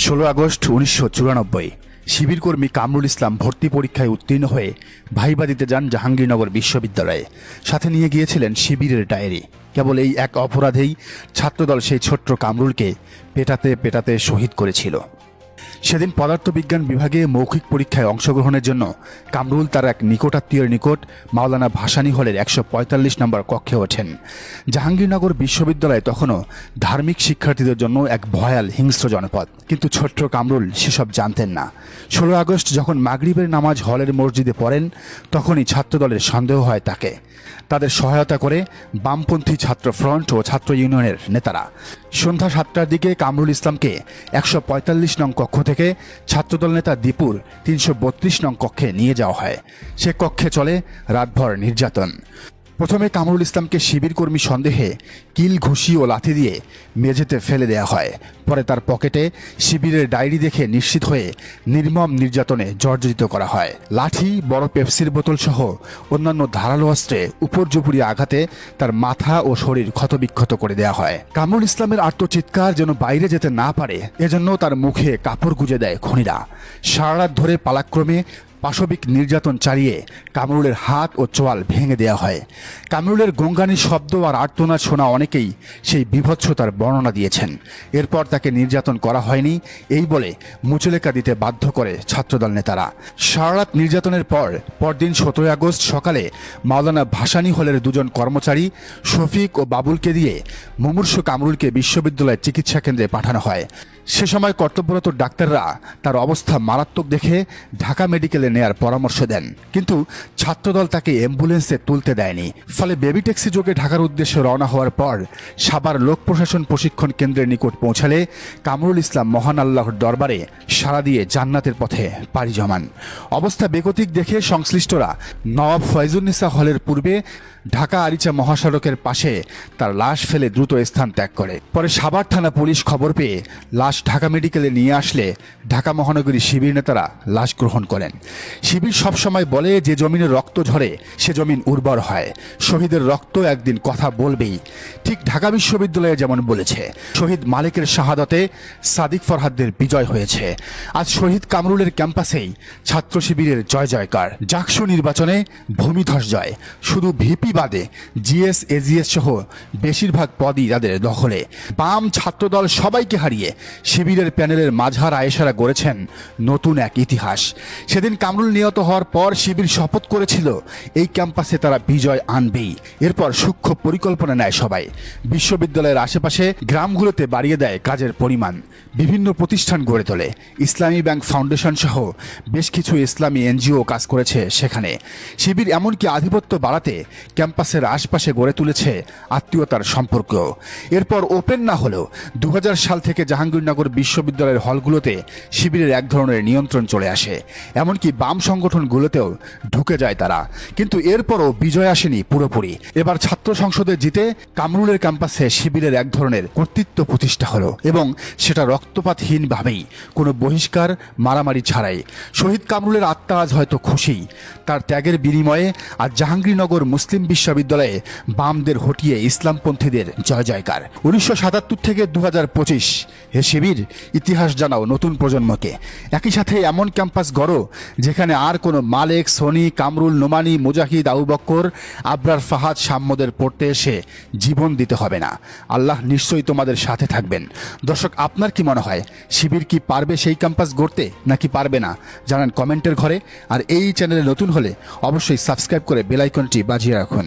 16 August 1994 শিবিরকর্মী Kamrul Islam ভর্তি পরীক্ষায় উত্তীর্ণ হয়ে ভাইবা দিতে যান জাহাঙ্গীরনগর বিশ্ববিদ্যালয়ে। সাথে নিয়ে গিয়েছিলেন শিবিরের ডায়েরি। কেবল এই এক অপরাধেই ছাত্রদল সেই ছোট্ট কামরুলকে পেটাতে পেটাতে শহীদ করেছিল। সেদিন পদার্থবিজ্ঞান বিভাগে মৌখিক পরীক্ষায় অংশগ্রহণের জন্য কামরুল তার এক নিকটাত্মীয়ের নিকট মাওলানা ভাসানী হলের 145 নম্বর কক্ষে ওঠেন। জাহাঙ্গীরনগর বিশ্ববিদ্যালয় তখনও ধার্মিক শিক্ষার্থীদের জন্য এক ভয়াল হিংস্র জনপদ, কিন্তু ছোট্ট কামরুল সেসব জানতেন না। 16 আগস্ট যখন মাগরিবের নামাজ হলের মসজিদে পড়েন, তখনই ছাত্রদলের সন্দেহ হয় তাকে। তাদের সহায়তা করে বামপন্থী ছাত্র ফ্রন্ট ও ছাত্র ইউনিয়নের নেতারা। সন্ধ্যা 7টার দিকে কামরুল ইসলামকে 145 নং কক্ষ থেকে ছাত্রদল নেতা দীপুর 332 নং কক্ষে নিয়ে যাওয়া হয়। সে কক্ষে চলে রাতভর নির্যাতন। প্রথমে কামরুল ইসলামকে শিবিরকর্মী সন্দেহে কিল, ঘুষি ও লাথি দিয়ে মেঝেতে ফেলে দেওয়া হয়। পরে তার পকেটে শিবিরের ডায়েরি দেখে নিশ্চিত হয়ে নির্মম নির্যাতনে জর্জরিত করা হয়। লাঠি, বড় পেপসির বোতল সহ অন্যান্য ধারালো অস্ত্রে উপর্যুপরি আঘাতে তার মাথা ও শরীর ক্ষতবিক্ষত করে দেওয়া হয়। কামরুল ইসলামের আর্তচিৎকার যেন বাইরে যেতে না পারে, এজন্য তার মুখে কাপড় গুজে দেয় খুনিরা। সারা রাত ধরে পালাক্রমে পাশবিক নির্যাতন চালিয়ে কামরুলের হাত ও চোয়াল ভেঙে দেওয়া হয়। কামরুলের গঙ্গানি শব্দ আর আর্তনাদ শোনা অনেকেই সেই বীভৎসতার বর্ণনা দিয়েছেন। এরপর তাকে নির্যাতন করা হয়নি এই বলে মুচলেকা দিতে বাধ্য করে ছাত্রদল নেতারা। সারা রাত নির্যাতনের পরদিন 17 আগস্ট সকালে মাওলানা ভাসানী হলের দুজন কর্মচারী শফিক ও বাবুলকে দিয়ে মুমূর্ষু কামরুলকে বিশ্ববিদ্যালয়ের চিকিৎসা কেন্দ্রে পাঠানো হয়। সে সময় কর্তব্যরত ডাক্তাররা তার অবস্থা মারাত্মক দেখে ঢাকা মেডিকেলে নেয়ার পরামর্শ দেন, কিন্তু ছাত্রদল তাকে অ্যাম্বুলেন্সে তুলতে দেয়নি। ফলে বেবি ট্যাক্সি যোগে ঢাকার উদ্দেশ্যে রওনা হওয়ার পর সাভার লোক প্রশাসন প্রশিক্ষণ কেন্দ্রের নিকট পৌঁছালে কামরুল ইসলাম মহান আল্লাহর দরবারে সাড়া দিয়ে জান্নাতের পথে পাড়ি জমান। অবস্থা বেগতিক দেখে সংশ্লিষ্টরা নওয়াব ফয়জুন্নিসা হলের পূর্বে ঢাকা আরিচা মহাসড়কের পাশে তার লাশ ফেলে দ্রুত স্থান ত্যাগ করে। পরে সাভার থানা পুলিশ খবর পেয়ে লাশ ঢাকা মেডিকেলে নিয়ে আসলে ঢাকা মহানগরী শিবির নেতারা লাশ গ্রহণ করেন। শিবির সবসময় বলে, যে জমিনে রক্ত ঝরে সে জমিন উর্বর হয়। শহীদের রক্ত একদিন কথা বলবেই। ঠিক ঢাকা বিশ্ববিদ্যালয়ে যেমন বলেছে, শহীদ মালিকের শাহাদতে সাদিক ফরহাদদের বিজয় হয়েছে। আজ শহীদ কামরুলের ক্যাম্পাসেই ছাত্র শিবিরের জয় জয়কার। জাকসু নির্বাচনে ভূমিধস জয়। শুধু ভিপি বাদে জিএস, এজিএস সহ বেশিরভাগ পদই তাদের দখলে। বাম, ছাত্রদল সবাইকে হারিয়ে শিবিরের প্যানেলের মাঝার আয়েশারা গড়েছেন নতুন এক ইতিহাস। সেদিন কামরুল নিহত হওয়ার পর শিবির শপথ করেছিল এই ক্যাম্পাসে তারা বিজয় আনবেই। এরপর সূক্ষ্ম পরিকল্পনা নেয় সবাই। বিশ্ববিদ্যালয়ের আশেপাশে গ্রামগুলোতে বাড়িয়ে দেয় কাজের পরিমাণ। বিভিন্ন প্রতিষ্ঠান গড়ে তোলে। ইসলামী ব্যাংক ফাউন্ডেশন সহ বেশ কিছু ইসলামী এনজিও কাজ করেছে সেখানে। শিবির এমনকি আধিপত্য বাড়াতে ক্যাম্পাসের আশপাশে গড়ে তুলেছে আত্মীয়তার সম্পর্ক। এরপর ওপেন না হলেও 2000 সাল থেকে জাহাঙ্গীরনগর বিশ্ববিদ্যালয়ের হলগুলোতে শিবিরের এক ধরনের নিয়ন্ত্রণ চলে আসে। এমনকি বাম সংগঠনগুলোতেও ঢুকে যায় তারা। কিন্তু এরপরও বিজয় আসেনি পুরোপুরি। এবার ছাত্র সংসদে জিতে কামরুলের ক্যাম্পাসে শিবিরের এক ধরনের কর্তৃত্ব প্রতিষ্ঠা হলো, এবং সেটা রক্তপাতহীনভাবেই, কোনো বহিষ্কার, মারামারি ছাড়াই। শহীদ কামরুলের আত্মা আজ হয়তো খুশি। তার ত্যাগের বিনিময়ে আজ জাহাঙ্গীরনগর মুসলিম বিশ্ববিদ্যালয়ে বামদের হটিয়ে ইসলামপন্থীদের জয় জয়কার। 1977 থেকে 2025 হে শিবির, ইতিহাস জানাও নতুন প্রজন্মকে। একই সাথে এমন ক্যাম্পাস গড়ো যেখানে আর কোনো মালেক, সনি, কামরুল, নোমানি, মুজাহিদ, আবু বক্কর, আবরার, ফাহাদ, সাম্যদের পড়তে এসে জীবন দিতে হবে না। আল্লাহ নিশ্চয়ই তোমাদের সাথে থাকবেন। দর্শক, আপনার কি মনে হয়, শিবির কি পারবে সেই ক্যাম্পাস গড়তে নাকি পারবে না? জানান কমেন্টের ঘরে। আর এই চ্যানেলে নতুন হলে অবশ্যই সাবস্ক্রাইব করে বেল আইকনটি বাজিয়ে রাখুন।